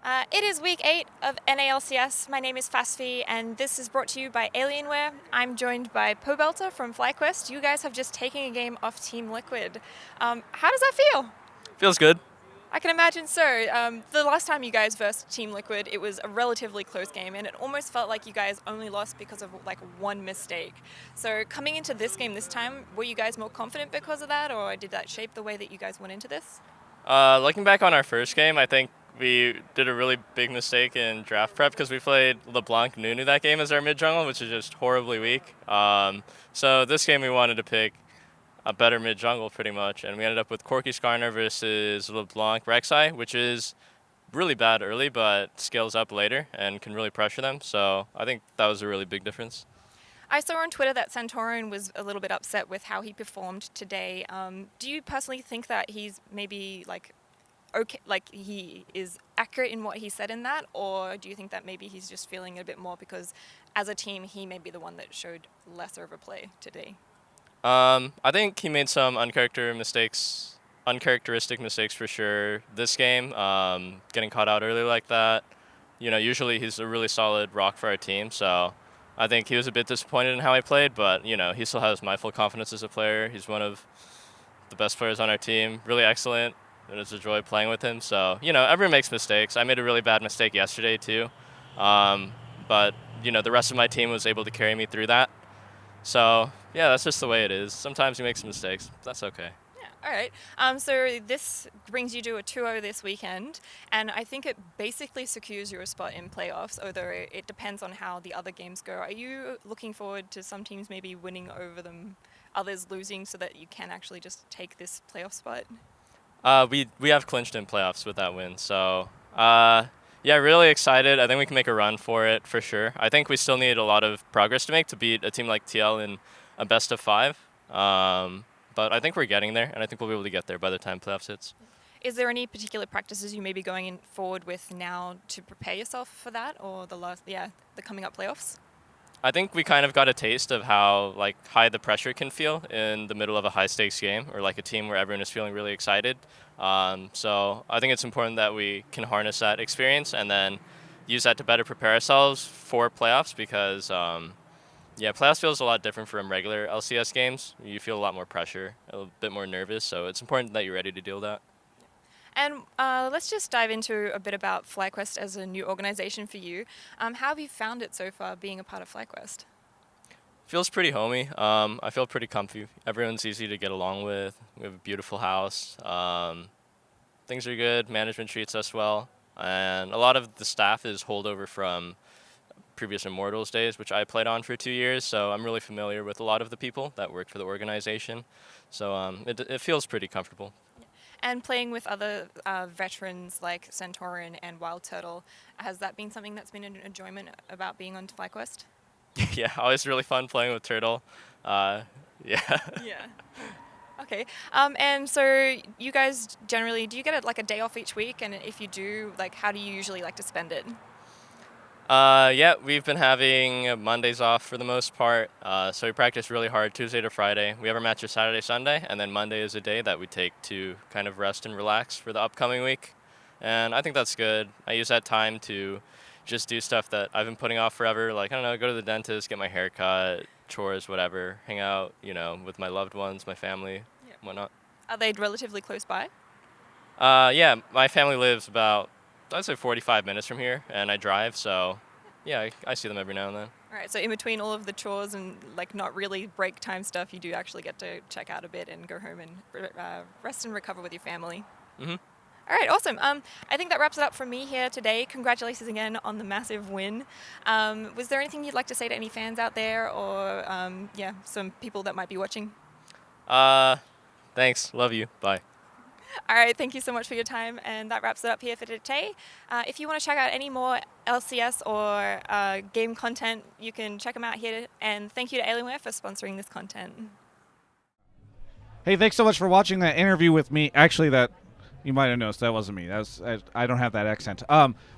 It is week 8 of NALCS. My name is Fasffy, and this is brought to you by Alienware. I'm joined by Pobelter from FlyQuest. You guys have just taken a game off Team Liquid. How does that feel? Feels good. I can imagine so. The last time you guys versed Team Liquid, it was a relatively close game, and it almost felt like you guys only lost because of like one mistake. So coming into this game this time, were you guys more confident because of that, or did that shape the way that you guys went into this? Looking back on our first game, I think we did a really big mistake in draft prep because we played LeBlanc Nunu that game as our mid jungle, which is just horribly weak. So this game we wanted to pick a better mid jungle pretty much, and we ended up with Corky Skarner versus LeBlanc Rek'Sai, which is really bad early but scales up later and can really pressure them. So I think that was a really big difference. I saw on Twitter that Santorin was a little bit upset with how he performed today. Do you personally think that he's maybe okay, like he is accurate in what he said in that, or do you think that maybe he's just feeling a bit more because as a team he may be the one that showed lesser of a play today? I think he made some uncharacteristic mistakes for sure this game. Getting caught out early like that. Usually he's a really solid rock for our team, so I think he was a bit disappointed in how he played, but he still has my full confidence as a player. He's one of the best players on our team, really excellent. And it's a joy playing with him. So, everyone makes mistakes. I made a really bad mistake yesterday too. But, the rest of my team was able to carry me through that. So, yeah, that's just the way it is. Sometimes you make some mistakes. That's okay. Yeah, all right. So this brings you to a 2-0 this weekend, and I think it basically secures your spot in playoffs, although it depends on how the other games go. Are you looking forward to some teams maybe winning over them, others losing, so that you can actually just take this playoff spot? We have clinched in playoffs with that win. So, yeah, really excited. I think we can make a run for it for sure. I think we still need a lot of progress to make to beat a team like TL in a best of 5. But I think we're getting there, and I think we'll be able to get there by the time playoffs hits. Is there any particular practices you may be going forward with now to prepare yourself for that, or the coming up playoffs? I think we kind of got a taste of how high the pressure can feel in the middle of a high stakes game, or like a team where everyone is feeling really excited. So I think it's important that we can harness that experience and then use that to better prepare ourselves for playoffs because playoffs feels a lot different from regular LCS games. You feel a lot more pressure, a bit more nervous, so it's important that you're ready to deal with that. And let's just dive into a bit about FlyQuest as a new organization for you. How have you found it so far being a part of FlyQuest? Feels pretty homey. I feel pretty comfy. Everyone's easy to get along with. We have a beautiful house. Things are good. Management treats us well. And a lot of the staff is holdover from previous Immortals days, which I played on for 2 years. So I'm really familiar with a lot of the people that work for the organization. So it feels pretty comfortable. And playing with other veterans like Santorin and Wild Turtle, has that been something that's been an enjoyment about being on FlyQuest? Yeah, always really fun playing with Turtle. Yeah. Yeah. Okay. And so you guys generally, do you get a day off each week? And if you do, how do you usually like to spend it? Yeah, we've been having Mondays off for the most part. So we practice really hard Tuesday to Friday. We have our matches Saturday, Sunday, and then Monday is a day that we take to kind of rest and relax for the upcoming week. And I think that's good. I use that time to just do stuff that I've been putting off forever. Like, I don't know, go to the dentist, get my hair cut, chores, whatever, hang out, with my loved ones, my family, whatnot. Are they relatively close by? Yeah, my family lives about, I'd say 45 minutes from here, and I drive, so yeah, I see them every now and then. All right, so in between all of the chores and not really break time stuff, you do actually get to check out a bit and go home and rest and recover with your family. Mm-hmm. All right, awesome. I think that wraps it up from me here today. Congratulations again on the massive win. Was there anything you'd like to say to any fans out there or, some people that might be watching? Thanks. Love you. Bye. All right, thank you so much for your time, and that wraps it up here for today. If you want to check out any more LCS or game content, you can check them out here, and thank you to Alienware for sponsoring this content. Hey, thanks so much for watching that interview with me. Actually, that you might have noticed that wasn't me. I don't have that accent.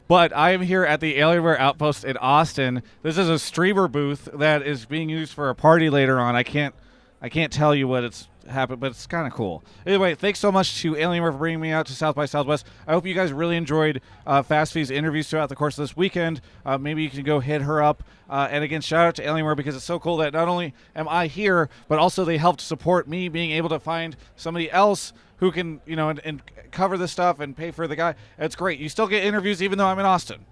But I am here at the Alienware Outpost in Austin. This is a streamer booth that is being used for a party later on. I can't I can't tell you what it's happened, but it's kind of cool. Anyway, thanks so much to Alienware for bringing me out to South by Southwest. I hope you guys really enjoyed Fasffy's interviews throughout the course of this weekend. Maybe you can go hit her up. And again, shout out to Alienware because it's so cool that not only am I here, but also they helped support me being able to find somebody else who can, and cover this stuff and pay for the guy. It's great. You still get interviews even though I'm in Austin.